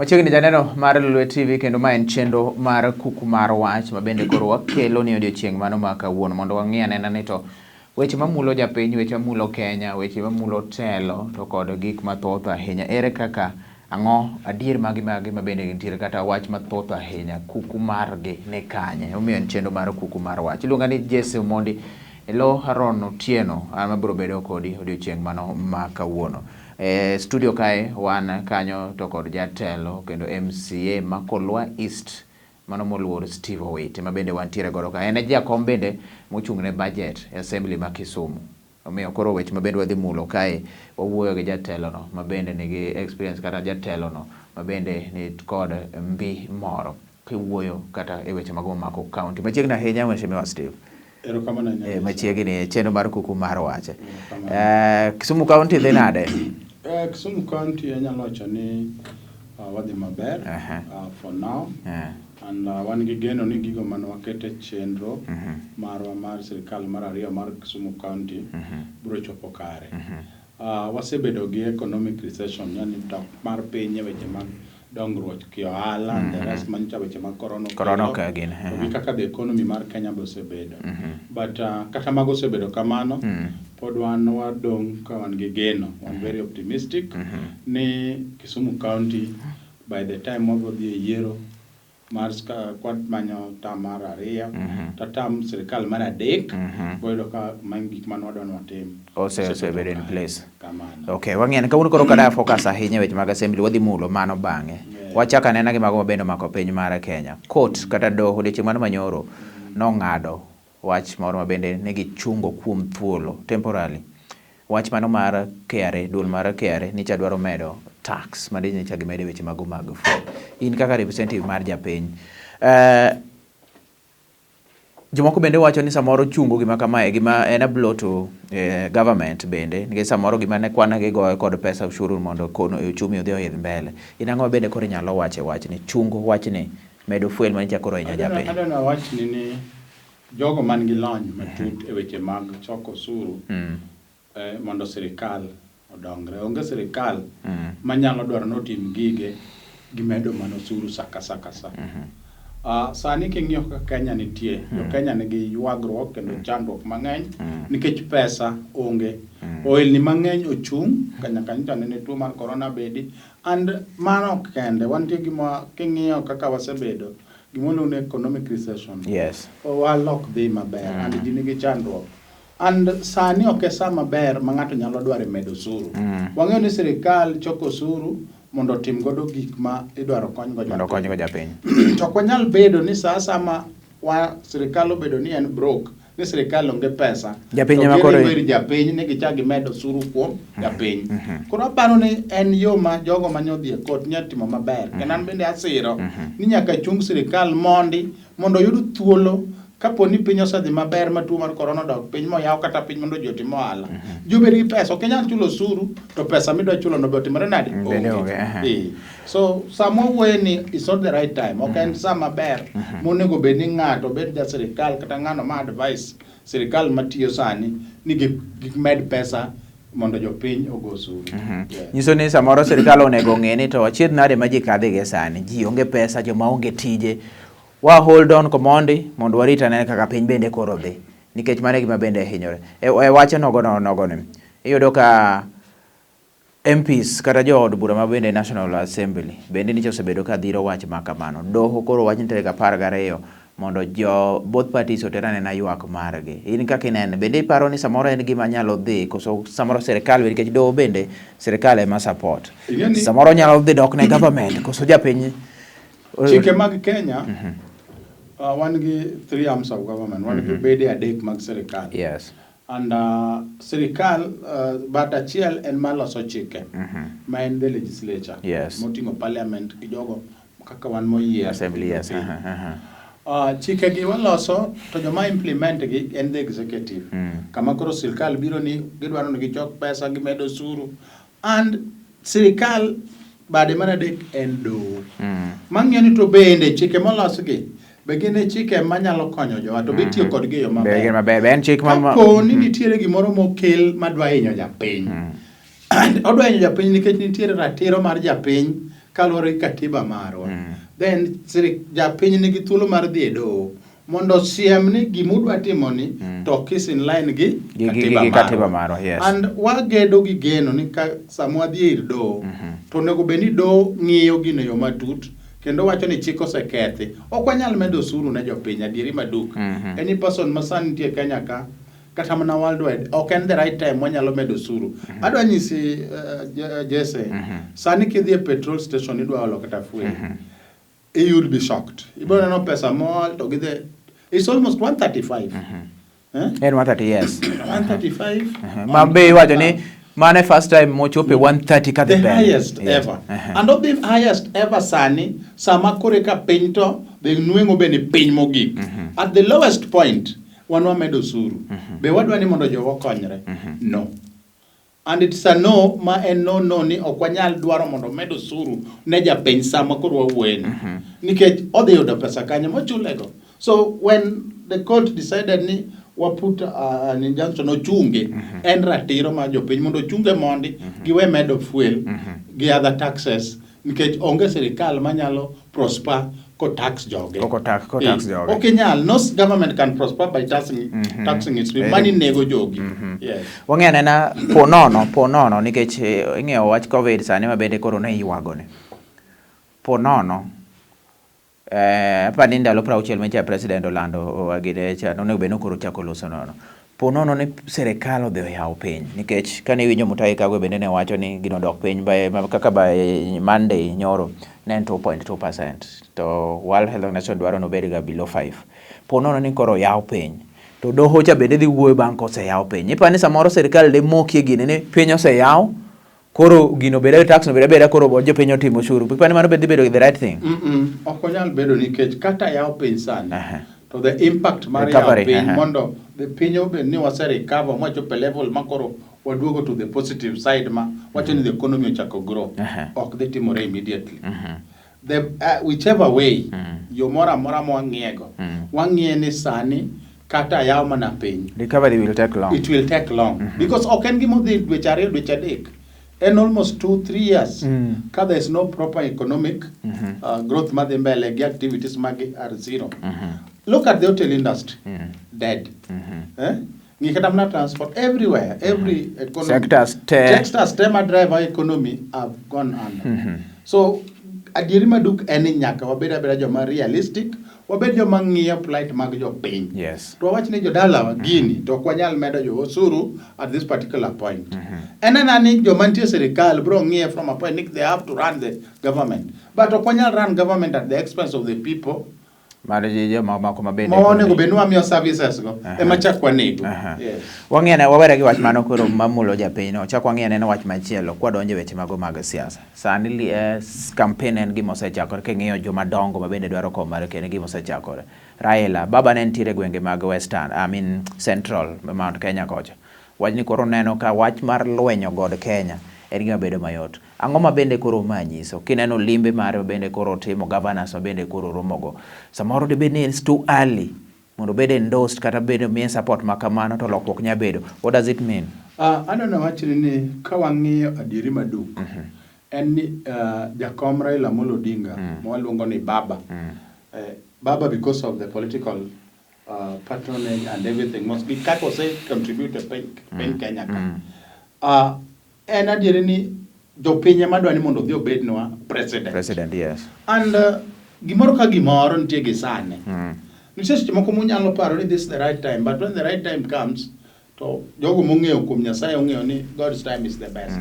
Wachiegni janeno mar Lolwe Tv kendo ma en chenro mar Kuku Mar Wach ma bende koro wakelo ni odiochieng' mano ma kawuono mondo wang'i anena ni to weche mamulo japiny, weche mamulo Kenya, weche mamulo telo to kod gik mathoth ahinya. Ere kaka ang'o adier magi ma bende nitiere kata wach mathoth ahinya kuku margi ne kanye. Omiyo en chenro mar Kuku Mar Wach. Iluonga ni Jesse Omondi elo Haron Otieno an mabiro bedo kodi odiochieng' mano ma kawuono. Studio kae wan kanyo to kod jatelo kendo MCA ma Kolwa East mano moluor Steve Owiti ma bende wantiere godo ka. En jakom bende mochung' ne budget e assembly ma Kisumu. Omiyo koro weche ma bende wadhi mulo kae wawuoyo gi jatelo no ma bende nigi experience kata jatelo no ma bende ni kod mbi moro kiwuoyo kata e weche mag mako county. Machiegni ahinya Mheshimiwa Steve. Machiegni chenro mar Kuku Mar Wach. Kisumu County dhi nade? Kisumu County anyalo wacho ni wadhi maber for now. And wan gi geno ni gigo mane wakete chenro marwa mar sirikal mar ariyo mar Kisumu County biro chopo kare. Wasebedo gi economic recession, yani tak mar piny e weche mag dongruok ki ohala and the rest mancha weche mag corona ka gin kaka the economy mar Kenya osebedo. But kata mago osebedo kamano pod wan wadong ka wan gi geno, wan very optimistic ni Kisumu County by the time wabodhi yiero mar kwat manyo tam mar ariyo tam sirikal mar adek boydo ka gik man wadwa watim osebedo in place. Okay, wang'eni kawuono koro kada focus ahinya weche mag assembly wadhi mulo mano bang'e. Wachaka nena gi mago mabende mako piny mar Kenya. Court kata doho odiochieng' mano manyoro nong'ado wach moro mabende negi chungo kuom thuolo temporarily. Wach mano mar KRA, duol mar KRA ni cha dwaro medo tax mane ni cha gimede weche mago mag fuel. In kaka representative mar japiny, jomoko bende wacho ni samoro chungo gima kamae gima en a blow to government bende nikech samoro gima ne kwana gi goyo kod pesa ushuru mondo kono uchumi odhi oidh mbele. In ang'o bende koro nyalo wache wach ni chungo wach ni medo fuel mane cha koro hinya japiny. Adana wach ni jogo man gi lony matut e weche mag choko usuru mondo sirikal odongre. Onge sirikal manyalo dwaro notim gige gimedo mano usuru saka. Sani king'iyo kaka Kenya nitie, Kenya nigi ywagruok kendo chandruok mang'eny nikech pesa onge. Ohelni mang'eny ochung' Kenya kanyo ne tuo mar corona bedi and mano kende wantie gima king'iyo kaka wasebedo gimolo ne economic recession. Yes. Walok dhi maber and ji nigi chandruok. And sani ok esa maber ma ng'ato nyalo dwaro medo usuru. Wang'eyo ni sirikal choko usuru mondo tim godo gik ma idwaro kony go japiny. To kwanyal bedo ni sasa ma sirikal obedo ni en broke, ni sirikal onge pesa. Japiny ma koro japiny ne gichagi medo usuru kuom japiny. Koro aparo ni en yo ma jogo manyodhi e court nyalo timo maber. Kenan bende asiro ni nyaka chung sirikal mondo yud thuolo kapo ni piny osedhi maber ma tuo mar corona dok piny moyaw kata piny mondo ji otim ohala. Jobedi gi pesa, ok inyal chulo osuru to pesa midwa chulo no be otimore nade? So samo wuoye ni it's not the right time. Ok en sa maber monego bed ni ng'ato bed ja sirikal kata ng'ano ma advice sirikal matiyo sani ni gik med pesa mondo jopiny ogo usuru. Nyiso ni samoro sirikal onego ng'e ni to achiedh nade ma ji kadhi ge sani. Ji onge pesa, joma onge tije. Wa hold on komondi mondo warita nene kaka piny bende koro dhi nikech mane gima bende hinyore e wache nogo ni iyudo ka MPs kata jood bura ma bende National Assembly bende nicho osebedo ka dhiro wach ma kamano. Doho koro wach nitere 12 mondo both parties oterane na ywak margi. In kaka inene bende iparo ni samoro en gima nyalo dhi koso samoro sirikal nikech doho bende sirikal ema support samoro nyalo dhi dok ne government koso japiny. Chike mag Kenya wan gi 3 arms of government, wan gi bede adek mag sirikal. Yes. And sirikal but achiel en maloso chike ma en the legislature. Yes. Moting'o parliament gi jogo kaka wan moyier assembly. Yes. Chike gi waloso to joma implement gi en the executive. Kama koro sirikal biro ni gidwaro ni gichok pesa gimedo usuru and sirikal bade mar adek en doho. Mang'eyo ni to bende chike molos gi be gin chike manyalo konyo jowa to be tiyo kod gi yo maber. En chik ma kapo ni nitiere gimoro mokel madwa hinyo japiny. Odwa hinyo japiny nikech nitiere ratiro mar japiny kaluwore gi katiba marwa. Then japiny nigi thuolo mar dhi e doho mondo siem ni gimudwa timo ni to kis in line gi katiba marwa. Yes. And wagedo gi geno ni samwa dhi ir doho to onego bed ni doho ng'iyo gino yo matut kendo wacho ni chik osekethi. Ok wanyal medo osuru ne jopiny adieri maduk. Any person ma sani nitie Kenya ka kata mana worldwide ok en the right time wanyalo medo osuru. Adwa nyisi Jesse, sani kidhi e petrol station idwa olo kata fuel, you'll be shocked. Ibiro neno pesa mol to gidhe, it's almost 135. And 130, yes. 135. Mabe wacho ni mane first time mochope 130 ka the highest ever. And of the highest ever sani sama kore ka piny to be nuengo be ni piny mogik. At the lowest point wanwa medo osuru. Be wadwa ni mondo jogo konyre? No. And it's a no ma en no ni ok wanyal dwaro mondo medo osuru ne japiny sama koro wawuoye nikech odhi yudo pesa kanye mochulego. So when the court decided ni waput an injunction ochunge en ratiro ma jopiny mondo ochunge mondi giwe medo fuel gi other taxes nikech onge sirikal manyalo prosper ko tax joge. Okay, no government can prosper by taxing its people. Money nego jogi. Yes. Wang'e na po nono nikech ing'eyo wach COVID sani mabende koro ne iwagone. Po nono pani ndalo 60 mecha president Orlando agide cha onego beno koro chako loso nono. Po nono ni serikal odhi oyawo piny nikech kane winjo Mutahi Kagwe bende ne wacho ni gino dok piny kaka by Monday nyoro ne 2.2%, to World Health Organization dwaro no bedi ga below 5. Po nono ni koro yawo piny to doho cha bende dhi wuoyo bang' koseyawo piny. Ipani samoro serikal de mokie gine ni piny oseyawo koro gino bede tax no bede koro jopiny otimo ushuru. Ipani mano bende bedo the right thing. Ok onyal bedo nikech kata yawo piny sani to the impact mar yawo piny mondo the piny obed ni wase recover mwachope level makoro waduogo to the positive side ma wacho ni the economy ochako grow. Ok dhi timore immediately. Whichever way yo mora mwang'iego wang'iye ni sani kata yawo mana piny recovery will take long. It will take long because ok en gimo dhi dweche ariyo dweche adek. In almost 2-3 years, because there is no proper economic growth, the activities are zero. Look at the hotel industry, dead. Transport everywhere, every economy. Sectors, driver economy have gone under. So, adieri maduk eni nyaka wabeda joma realistic, wabed joma ng'iyo plight mag jopiny. Yes. To wawach ni jodala gini to ok wanyal medo jo osuru at this particular point. Enena ni joma nitie serikal bro ng'iyo from a point they have to run the government. But ok wanyal run government at the expense of the people. Marije mako mabende. Onego benua miyo services go. Ema chakwa nego. Yes. Wang'ene wawere gi wach mano koro mamulo japiny no. Chak wang'ene na wach machielo kwa donje weche mago mag siasa. Sani campaign en gima osechakore king'iyo joma dongo mabende dwaro kom mar kene gima osechakore. Raila baba ne ntiere gwenge mag Western, Central Mount Kenya kocha. Wach ni koro neno ka wach mar lwenyo god Kenya en gima bedo mayot. Ang'o mabende koro manyiso kineno limbe mare bende koro timo governors bende koro romogo. Samoro de bende it's too early mondo bede endorsed kata bede miye support makamano to lokruok nya bedo. What does it mean? I don't know actually ni ka wang'iyo adieri maduk. En ni jakom Raila Amolo Odinga mwaluongo ni Baba. Baba because of the political patronage and everything must be kako say contribute to piny Kenya ka. En adieri ni jopiny madwa ni mondo dhi obednwa president. Yes. And gimoro ka gimoro nitie gi sane. Nitie moko munyalo paro ni this is the right time, but when the right time comes to jogo mong'eyo kuom Nyasaye ong'eyo ni God's time is the best.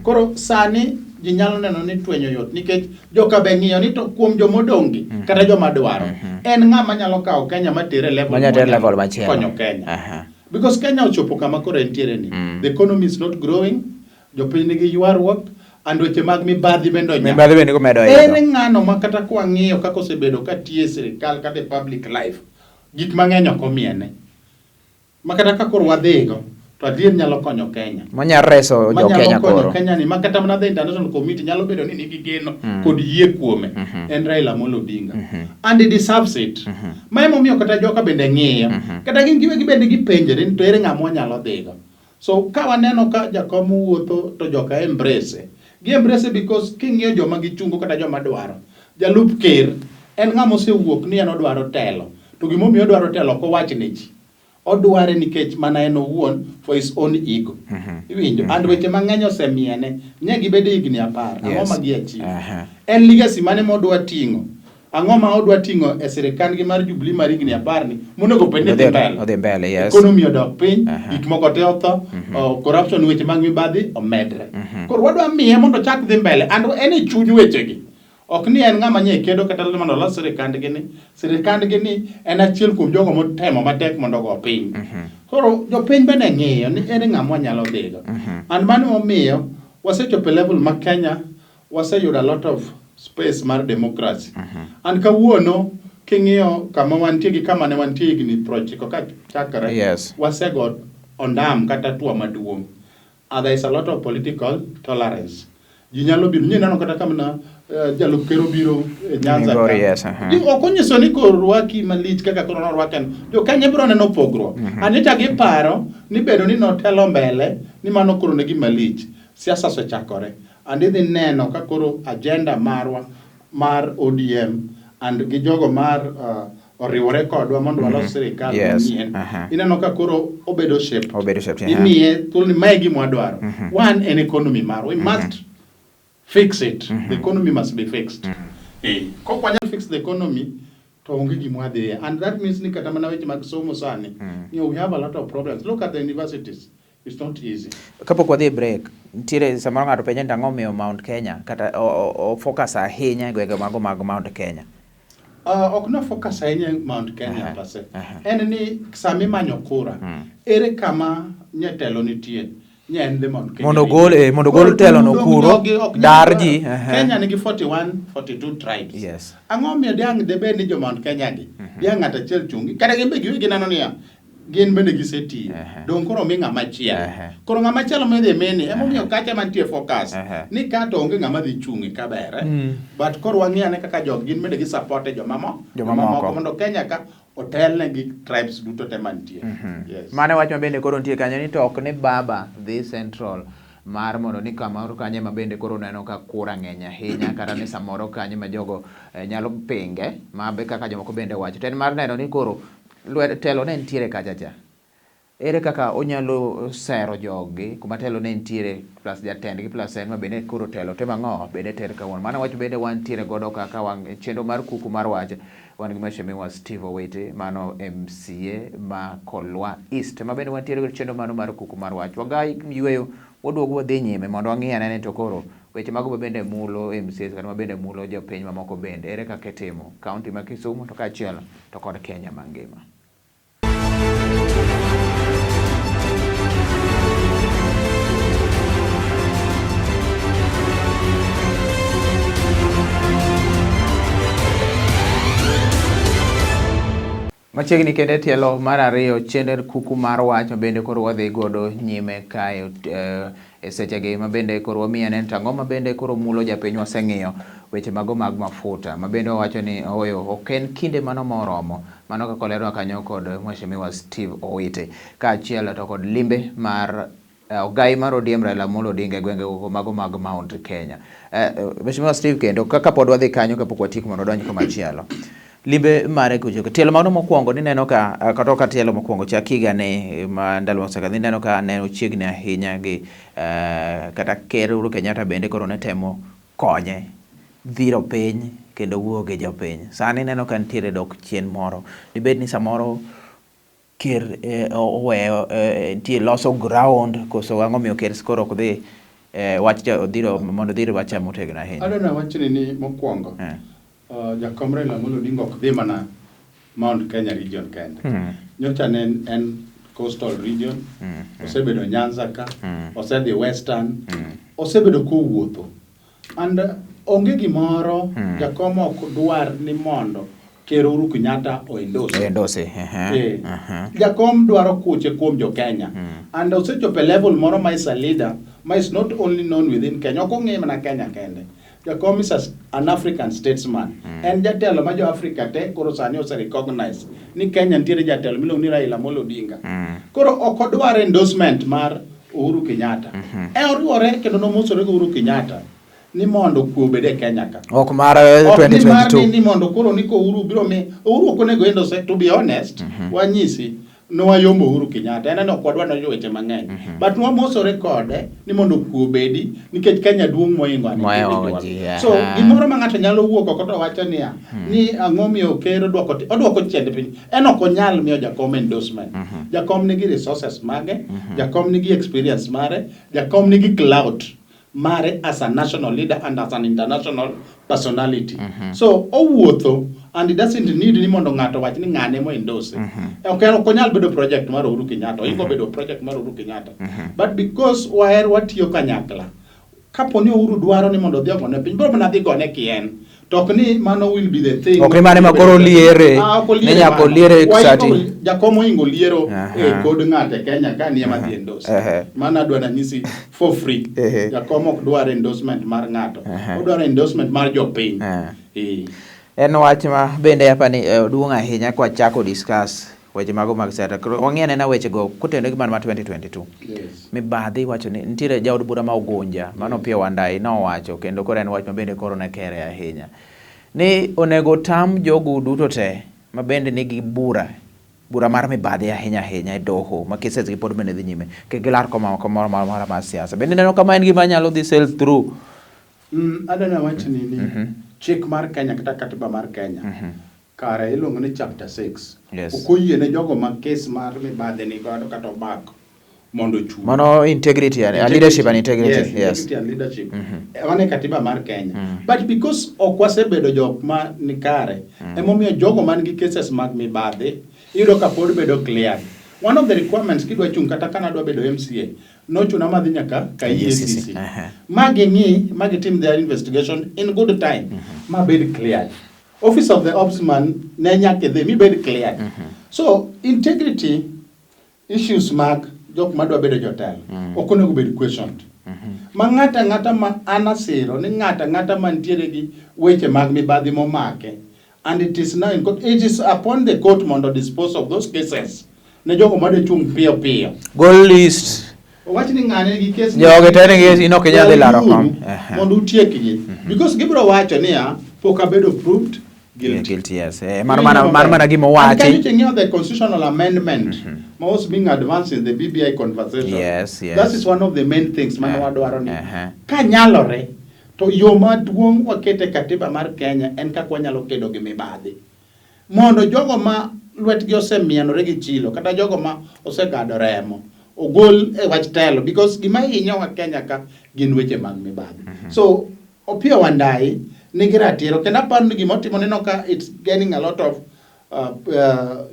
Koro sani ji nyalo neno ni twenyo yot nikech joka be ng'iyo ni to kuom jomodongi kata joma dwaro en ng'ama nyalo kawo Kenya matere level machielo konyo Kenya. Because Kenya ochopo kama koro entiere ni. The economy is not growing. Jopiny nigi ywaruok and weche mag mibadhi bende komedo. En ng'ano ma kata kwa ng'iyo kaka osebedo ka tiye sirikal kata public life gik mang'eny ok omiene. Makata ka koro wadhigo to adier nyalo konyo Kenya. Manya reso jo Kenya koro. Kenya ni makata mana the international community nyalo bedo ni nigi geno kod yie kuome. En Raila Amolo Odinga. And he deserves it. Ma emomiyo kata joka bende ng'iyo. Kata gin giwegi bende gipenjore ni to ere ng'ama nyalo dhigo. So ka waneno ka jakom wuotho to joka embrace gi embrace because king'iyo joma gichungo kata joma dwaro jalup ker en ng'ama osewuok ni en odwaro telo to gimomiyo odwaro telo ok owach ne ji odware nikech mana en owuon for his own ego iwinjo and weche mang'eny osemiene nye gibede higni 10 ang'o ma giachieve en legacy mane modwa ting'o ang'o ma odwa ting'o e sirikand gi mar Jubilee mar higni 10 ni monego bed ni odhi mbele yes economy odok piny gik moko te otho corruption weche mag mibadhi omedre koro wadwa miye mondo chak dhi mbele and en e chuny weche gi ok ni en ng'ama nye kedo kata mondo los sirikand gi ni en achiel kuom jogo motemo matek mondo go piny koro jopiny bende ng'iyo ni en ng'ama nyalo dhigo and mano momiyo wasechopo level ma Kenya waseyudo a lot of space mar democracy and kawuono king'iyo kama wantie gi kama ne wantie higni 90 ka chakre wasego ondam kata tuo maduong' there is a lot of political tolerance ji nyalo biro neno kata kama jalup ker biro Nyanza ok onyiso ni korwaki malich kaka koro norwaken jo Kenya biro neno pogruok anita gi paro ni bedo ni notelo mbele ni mano koro ne gima lich siasa osechakore and idhi neno ka koro agenda marwa mar ODM and gi jogo mar oriwore kodwa mondo walos sirikal manyien ineno ka koro obedo shape imiye thuolo ni mae gima wadwaro one en economy mar we must fix it the economy must be fixed kok wanyal fix the economy to onge gima wadhiye and that means ni kata mana weche mag somo sani we have a lot of problems look at the universities. It's not easy. Kapok wadhi break, nitiere samoro ng'ato penjo ni ang'o miyo Mount Kenya kata o focus ahinya e gwenge mago mag Mount Kenya. Ok no focus ahinya Mount Kenya pase. En ni sami manyo kura. Ere kama nyetelo nitie. Nyen de Mount Kenya. Mondo gol telo no kuro darji. Kenya nigi 42 tribes. Yes. Ang'o miyo diang' debe ni jo Mount Kenya gi. Diang' ng'ata achiel chungi. Kata gimbe giwegi nano niya. Gin bende giseti don koro mi ng'ama chiel koro ng'ama chielo medhi meni emomiyo kacha mantie focus ni kato onge ng'ama dhi chungi kabere but koro wang'iyane kaka jog gin bende gisupporte jomamoko mondo Kenya ka otelne gi tribes duto te mantie mane wach mabende koro nitie kanyo ni to ok ni baba dhi central mar mondo ni kamoro kanye mabende koro neno ka kura ng'eny ahinya kata ni samoro kanye ma jogo nyalo pinge mabe kaka jomoko bende wacho ten mar neno ni koro telo ne ntiere kachacha ere kaka onyalo sero jogi kuma telo ne ntiere plus jatendgi plus en mabende koro telo tema ng'o bende ter kawuono mano wach bende wantiere godo kaka chenro mar kuku mar wach wan gi mheshimiwa Steve Owiti mano MCA ma Kolwa East mabende wantiere godo chenro mano mar kuku mar wach wagai yweyo waduogo wadhi nyime mondo wang'iyane ni to koro weche mago bende mulo MCA kata mabende mulo jopiny mamoko bende ere kaka itimo kaunti ma Kisumu to kaachiel to kod Kenya mangima. Machiegni kende tielo mar ariyo Chenro Kuku Mar Wach mabende koro wadhi godo nyime kae e sechegi mabende koro wamiyane tang'o mabende koro mulo japiny waseng'iyo weche mago mag mafuta mabende wawacho ni oyo ok en kinde mano moromo mano kaka olero kanyo kod mheshimiwa Steve Owiti kaachiel to kod limbe mar ogai mar ODM Raila Amolo Odinga e gwenge mago mag Mount Kenya. Mheshimiwa Steve kendo kaka pod wadhi kanyo kapok watieko mondo donj komachielo limbe mare kucho tielo mano mokwongo ni neno ka katoka tielo mokwongo chakiga ne ndalo mosekadhi neno ka ne ochiegni ahinya gi kata ker Uhuru Kenyatta bende koro ne temo konye dhiro piny kendo wuok e jopiny sani neno ka nitiere dok chien moro dibed ni samoro ker oweyo nitie loso ground koso ang'o miyo ker skoro ok dhi wach dhiro mondo dhiro wach motegno ahinya. Adona wachni ni mokwongo jakom Raila Amolo Odinga ok dhi mana Mount Kenya region kende. Nyocha ne en coastal region, osebedo Nyanza ka, osedhi western, osebedo kowuotho. And onge gimoro jakom ok dwar ni mondo ker Uhuru Kenyatta oendose. Jakom dwaro kuche kuom jo Kenya. And osechopo level moro ma is a leader, ma is not only known within Kenya, ok ong'e mana Kenya kende. Jakom is an African statesman. En jatelo ma jo Africa te koro sani ose recognize ni Kenya nitiere jatelo miluongo ni Raila Amolo Odinga. Koro ok odwar endorsement mar Uhuru Kenyatta. Oriwore kendo nomosore gi Uhuru Kenyatta ni mondo kuo bede Kenya ka. Ok mar 2022. Ni mondo koro ni ko Uhuru biro Uhuru ok onego endose, to be honest, wanyisi no wayombo Uhuru Kenyatta. En ok wadwa no weche mang'eny. But nwamosore kode ni mondo kuo bedi nikech Kenya duong' moingo ani. So gimoro ma ng'ato nyalo wuok oko to wacho niya ni ang'o miyo ker odwoko chende piny. En ok onyal miyo jakom endorsement. Jakom nigi resources mage, jakom nigi experience mare, jakom nigi clout mare as a national leader and as an international personality. So owuotho and he doesn't need ni mondo ng'ato wach ni ng'ane mo endorse. Ok onyal bedo project mar Uhuru Kenyatta, ingo bedo project mar Uhuru Kenyatta. But because watiyo kanyakla, kapo ni Uhuru dwaro ni mondo odhi ogone piny, bro mana dhi gone kien. Tok ni mano will be the thing. Ok mane makoro liere. Ne nyako liere sati. Jakomo ingo liero kod ng'ate Kenya ka ni ema dhi endorse. Mana dwa nyisi for free. Jakomo ok dwar endorsement mar ng'ato. Odwaro endorsement mar jopiny. En wach ma bende apani duong' ahinya kwa chako discuss weche mago mag seta. Wang'ene na weche go kutendo gi man ma 2022. Mibadhi wacho ni nitiere jaod bura ma Ugunja mano pia Wandai no wacho kendo koro en wach ma bende koro ne kere ahinya. Ni onego tam jogo duto te ma bende nigi bura mar mibadhi ahinya e doho ma cases gi pod bende dhi nyime ke gilar komoro mar siasa. Bende neno kama en gima nyalo dhi sell through. Adana wacho ni chik mar Kenya kata katiba mar Kenya. Kare iluongo ni chapter 6. Okoyie ne jogo ma case mar mibadhi ni godo kata obako mondo chung. Mano integrity and leadership and integrity. Yes. Integrity and leadership. Wane katiba mar Kenya. But because okwasebedo jok ma ni kare, emomiyo jogo man gi cases mag mibadhi iyudo ka pod bedo clear. One of the requirements kidwa chung kata kana dwa bedo MCA no chuna madhi nyaka ka EACC. Magi team their investigation in good time. Ma bed clear. Office of the Ombudsman ne nyake dhe mi bed clear. So integrity issues mag jok madwa bedo jotelo ok onego bed questioned. Ma ng'ata ma anasiro ni ng'ata mantiere gi weche mag mibadhi momake, and it is now in court, it is upon the court mondo dispose of those cases ne jogo madwa chung piyo. Goal list. Wach ni ng'ane gi case joge tene gi ino Kenya de laro kom. Mondo utiekgi. Because gibro wacho niya pok abedo proved guilty. Yes. Mana gimo wachi. Can you check out the constitutional amendment was being advanced in the BBI conversation? Yes. That is one of the main things man wadwaro ni. Ka nyalore to yo maduong' wakete katiba mar Kenya en kaka wanyalo kedo gi mibadhi. Mondo jogo ma lwetgi osemianore gi chilo kata jogo ma osegado remo ogol e wach telo, because gima hinyo wa Kenya ka gin weche mag mibadhi. So opia Wandai nigi ratiro kendo aparo ni gima otimo neno ka it's gaining a lot of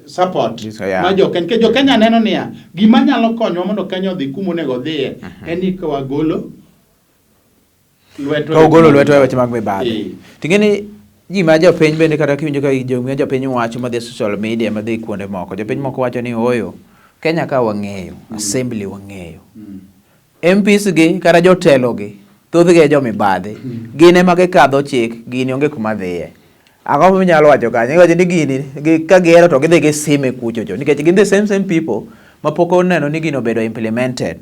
support. Ma jo Kenya neno niya gima nyalo konyo mondo Kenya odhi kuma onego odhiye en ni ka wagolo lweto weche mag mibadhi. Tingeni ji ma jopiny bende kata kiwinjo ka jopiny wacho madhi social media madhi kuonde moko, jopiny moko wacho ni oyo Kenya ka wang'eyo, assembly wang'eyo, MPs gi kata jotelo gi thothgi jo mibadhi gine ma gikadho chik gini onge kuma dhiye. Ang'o minyalo wacho kanyo? Iwacho ni gini ka gihero to gidhi gisime kuchocho nikech gin the same people ma pok oneno ni gino bedo implemented.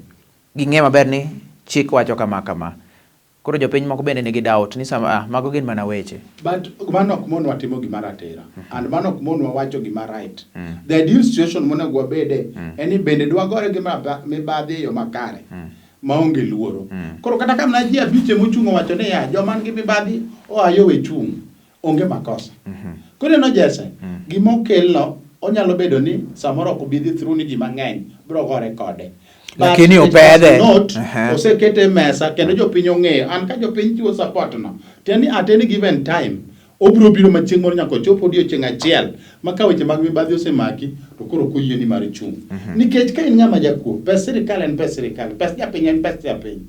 Ging'e maber ni chik wacho kama. Koro jopiny moko bende nigi doubt ni sama mago gin mana weche. But mano ok mon watimo gima ratiro and mano ok mon wacho gima right. The ideal situation monego wabede en ni bende dwa gore gima mibadhi yo makare maonge luoro. Koro kata kama ji abiche mochungo wacho ni ya joma ngi mibadhi ayo we chung onge makosa. Koro no jese gima okelno onyalo bedo ni samoro ok bidhi through ni ji mang'eny bro gore kode. Lakini opedhe osekete mesa kendo jopiny ong'eyo an ka jopiny chiwo support no tieni at any given time obro biro machieng' moro nyaka chopo odiochieng' achiel maka weche mag mibadhi osemaki to koro koyie ni mar chung'. Nikech ka in ng'ama jakuo pes sirikal en pes sirikal, pes japiny en pes japiny.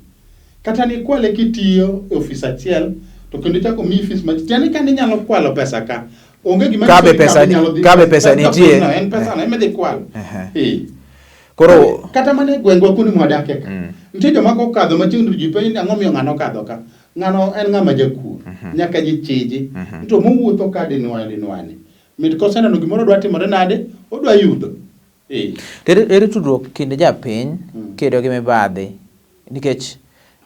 Kata ni kwale kitiyo e ofis achiel to kendo chako mi ofis machielo tieni ka inyalo kwalo pesa ka onge gima kabe pesa nitie en pesa no emedhi kwalo. Koro kata mane gwengwa kuni mwadake ka nitie joma kokadho machiegni ji penj ang'o miyo ng'ano kadho ka, ng'ano en ng'ama jakuo nyaka ji chiji to mowuotho ka dinwani mit koseneno gimoro dwa timore nade odwa yudho Ere tudruok kind japiny kedo gi mibadhi nikech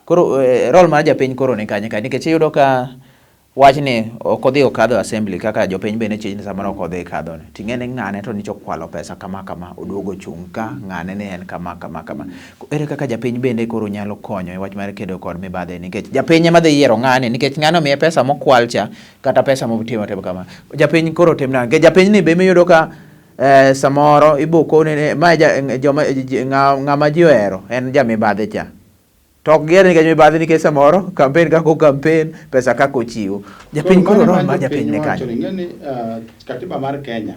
koro role mar japiny koro ni kanye ka nikech iyudo ka wachni ok odhi okadho assembly kaka jopiny bende chini samoro ok odhi kadho ni ting'eni ng'ane to nicho kwalo pesa kama oduogo chung ka ng'ane ni en kama ere kaka japiny bende koro nyalo konyo e wach mar kedo kod mibadhi nikech japiny ema dhi yiero ng'ane nikech ng'ano miye pesa mokwal cha kata pesa motimo kama japiny koro timna japiny ni be miyudo ka samoro ibuko ne ma ng'ama ji ohero en jamibadhi cha tok gier nikech mibadhi nikech samoro campaign kako campaign pesa kako chiwo japiny koro rom ma japiny ne kanyo ng'eni katiba mar Kenya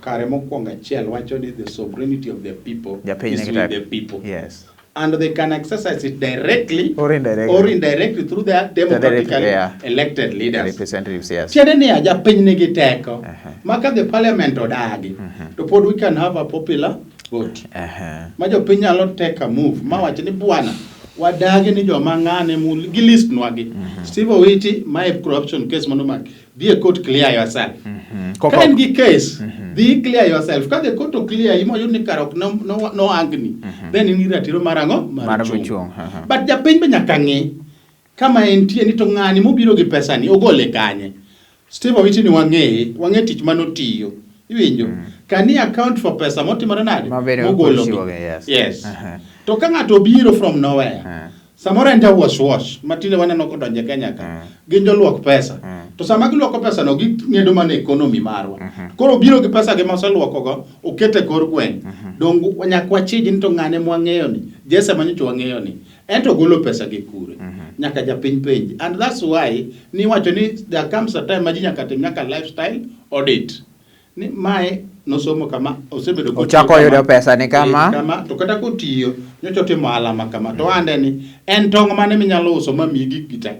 kare mokwongo achiel wacho ni the sovereignty of the people is with the people. Yes. And they can exercise it directly or indirectly through their democratically elected leaders. Representatives, yes. Tiende ni japiny nigi teko maka the parliament odagi to pod we can have a popular vote. Ma jopiny nyalo take a move ma wacho ni bwana wadagi ni joma ng'ane mul gi list nwagi Steve Owiti my corruption case mano mak be a court clear yourself. Kan gi case be clear yourself ka the court to clear imo yud ni karok no angni then in ratiro marango marachung. But japiny be nyaka ng'i kama entie ni to ng'ani mobiro gi pesa ni ogole kanye. Steve Owiti ni wang'e tich manotiyo iwinjo can he account for pesa motimore nade mogolo yes to ka ng'ato biro from nowhere samoro enta wash matinde waneno kodonje Kenya ka gin joluok pesa to sama giluoko pesa no ging'edo mana economy marwa koro biro gi pesa gi moseluoko go okete kor gweng dongo nyaka wachiji ni to ng'ane mwang'eyo ni jese manyocho wang'eyo ni ento golo pesa gi kure nyaka japiny penji and that's why ni wacho ni there comes a time ma ji nyaka tim nyaka lifestyle audit ni mae nosomo kama osebedo ochako yudo pesa ni kama to kata kotiyo nyocho timo alama kama to ande ni en tong' mane minyalo uso ma migi gite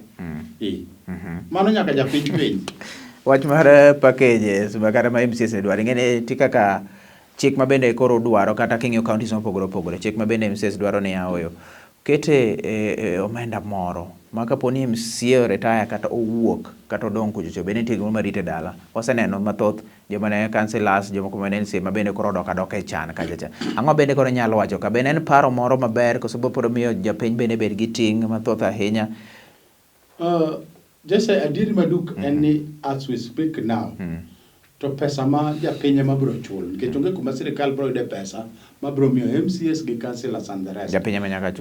mano nyaka japiny penji wach mar packages makata ma MCS dwaro ngene tikaka chik mabende koro dwaro kata king'io counties mopogore chik mabende MCS dwaro ni aoyo kete omenda moro maka poni MCA retire kata owuok kata odong' kuchocho bende tigo marite dala waseneno mathoth joma ne councillors joma kuma ne MCA mabende koro dok e chan kacha ang'o bende koro nyalo wacho ka bende en paro moro maber koso boporo miyo japiny bende bed gi ting' mathoth ahinya jese adiri maduk en ni as we speak now to pesa ma japiny ma bro chul nikech onge kuma sirikal bro yude pesa ma bro miyo MCS gi councillors and the rest japiny ma nyaka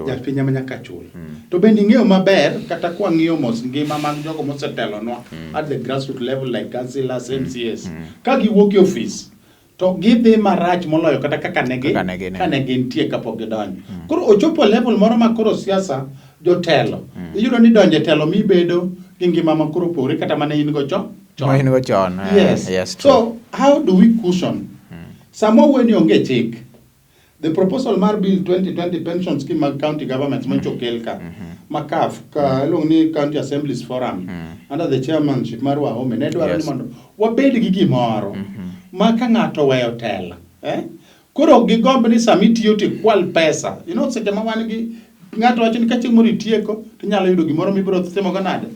chul to bende ng'eyo maber kata kwa ng'iyo mos ngima mag jogo mosetelo nwa at the grassroots level like councillors MCS ka giwuok e office to gidhi marach moloyo kata kaka negi nitie kapok gidonjo koro ochopo level moro ma koro siasa jotelo iyudo ni donje telo mibedo gi ngima ma koro pore kata mane in go chon. Yes. So how do we cushion? Samo when you get check. The proposal mar bill 2020 pension scheme mag county governments mancho kelka. Makaf ka long county assemblies forum under the chairmanship mar Wahome ne dwaro ni mondo wabed gi gimoro maka ng'ato weyo telo. Koro gigomb ni samitiyo ti kwal pesa. You know seche ma wan gi ng'ato wacho ni kachieng' moro itieko to nyalo yudo gimoro mibiro timo go nade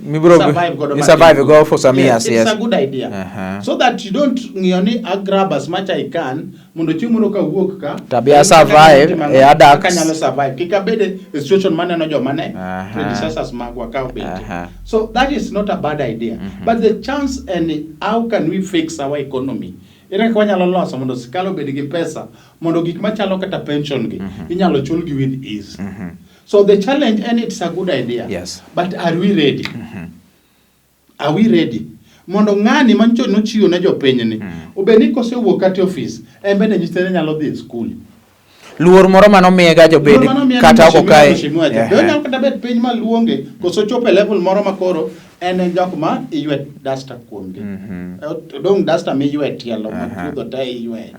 survive go for some years. It's a good idea so that you don't ng'iyo ni grab as much I can mondo chieng' moro ka wuok ka tabia survive adek kanyalo survive kika bede situation maneno joma ne predecessors magwa ka obeti so that is not a bad idea but the chance and how can we fix our economy ere kwa nyalo loso mondo sikalo bed gi pesa mondo gik machalo kata pension gi inyalo chul gi with ease so the challenge and it's a good idea but are we ready are we ready mondo ng'ani mancho no chiwo ne jopiny ni obeni kosewuok kata office bende nyithinde nyalo dhi school luor moro mano miye ga jobed kata oko kae nyalo kata bet piny maluonge koso chope level moro makoro en jok ma iywe dasta kuomgi dong dasta mi ywe tielo matudho ta iywe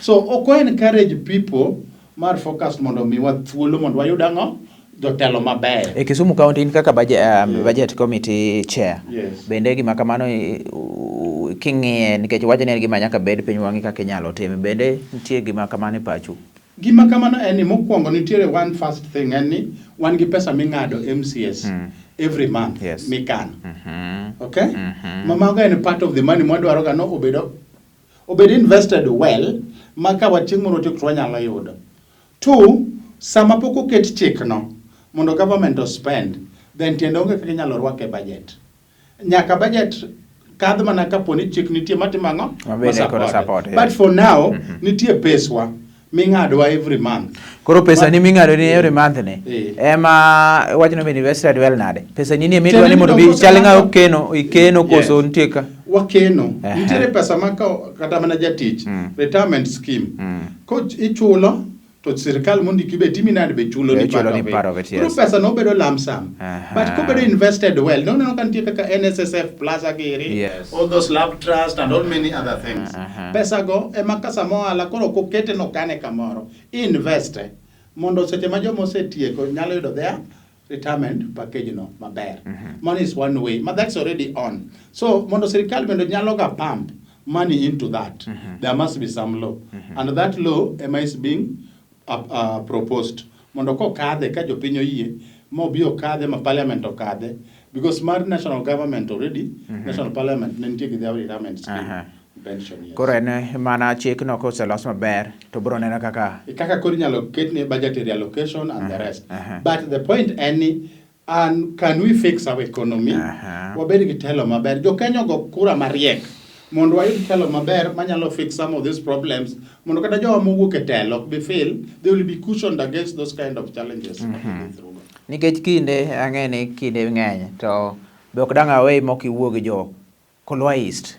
so oko encourage people mar focus mondo mi wa thuolo mondo wayud ang'o jotelo maber e Kisumu County in kaka budget committee chair bende gima kamano king'iye nikech wacho ni gima nyaka bed piny wang'i kaka inyalo tim bende nitie gima kamano e pachu gima kamano en ni mokwongo nitiere one first thing en ni wan gi pesa ming'ado MCS every month mikan okay mamaga en part of the money mwadwaro ga no obed invested well ma ka wachieng' moro to wanyalo yudo. Two, sama pok oket chik no mondo government to spend, then tiende onge kaka inyalo rwake budget. Nyaka budget kadh mana kapo ni chik nitie matimo ang'o? Support. But for now, nitie peswa ming'adwa every month. Koro pesa ni ming'ado ni every month ni ema wachno be invested well nade. Pesa ni midwa ni mondo bi chal ng'a ikeno koso nitie ka. Wakeno. Nitiere pesa ma kata mana jatich retirement scheme. Ko ichulo to sirkal mondo kibe timi nade be chulo ni part of it. Koro pesa no bedo lump sum. But ko bedo invested well. No kan tie kaka NSSF plus agiri. All those lab trust and all many other things. Pesa go ema kasa mo ala koro ko kete no kane kamoro. Invest mondo seche ma jomo setieko nyalo yudo their retirement package no maber. Money is one way, but that's already on. So mondo sirkal bendo nyalo ga pump money into that. There must be some law. And that law is being proposed. Mondo ko kadhe ka jopiny oyie mo bio kadhe ma parliament okadhe because mar national government already national parliament nentie gi their retirement scheme. Koro en mana chik no koselos maber to bro nena kaka koro inyalo ketne budgetary allocation and the rest. But the point and can we fix our economy? Wabed gi telo maber. Jo Kenya go kura mariek mondo wayud telo maber manyalo fix some of these problems mondo kata jowa mowuok e telo be feel they will be cushioned against those kind of challenges. Nikech kinde ang'eni kinde ng'eny to be ok dang' away mok iwuo gi jo Kolwa East.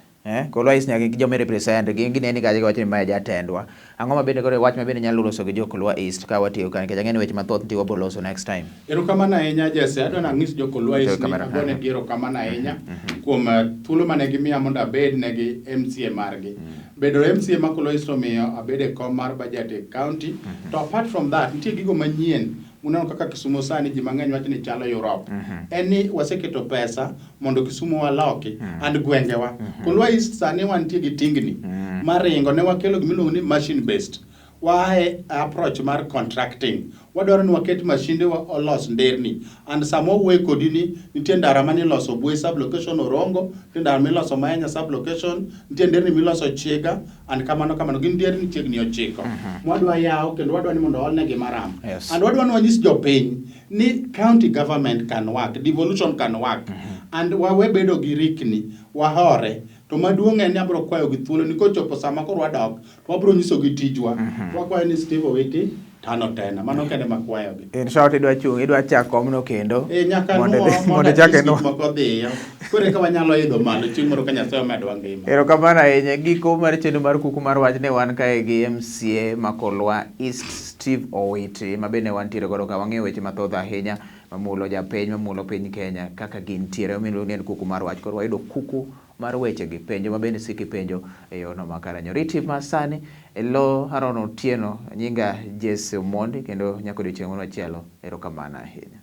Kolwa East nyaka joma represent gineni ka giwacho ni mae jatendwa. Ang'o ma bende koro wach ma bende nyalo loso gi jo Kolwa East ka watiyo ka nikech ang'eni weche mathoth nitie wabro loso next time. Erokamano ahinya Jesse, adwa nang'is jo Kolwa East ni agone gi erokamano ahinya kuom thuolo mane gimiya mondo abed negi MCA margi. Bedo MCA ma Kolwa East omiyo abede kom mar budget e county. To apart from that, nitie gigo manyien uneno kaka Kisumu sani ji mang'eny wacho ni chalo Europe. En ni waseketo pesa mondo Kisumu waloki and gwengewa. Kolwa East sani wantie gi tingni maringo ne wakelo gimiluongo ni machine based. Wae approach mar contracting. Wadwaro ni waket mashinde wa olos nderni and samo we kodini nitie ndara mani loso Bwe sub location Orongo, nitie ndara miloso Maenya sub location, nitie nderni miloso Chiega and kamano gin nderni chiegni ochiko. Mwadwa yawo kendo wadwa ni mondo olne gi maram. And wadwa ni wanyis jopiny ni county government can work, devolution can work. And wawe bedo gi rikni, wahore. To maduong' en ni abro kwayo gi thuolo ni kochopo sama koro wadok to wabro nyiso gi tijwa. Wakwayo ni Steve Owiti tano tena mano kende makwayo gi. In short idwa chako komno kendo mondo chake no moko dhiyo. Kore ka wanyalo idho malo chieng' moro ka Nyasaye omedwa ngima. Erokamano ahinya. Giko mar chenro mar Kuku Mar Wach ne wan kae gi MCA ma Kolwa East Steve Owiti ma bende wantiere godo ka wang'eyo weche mathoth ahinya mamulo japiny mamulo piny Kenya kaka gintiere omiluongo ni Kuku Mar Wach. Koro wayudo kuku mar weche gi penjo ma bende siki penjo e yono makaranyo. Riti masani elo Haron Otieno nyinga Jesse Omondi kendo nyako odiochieng' machielo. Erokamano ahinya.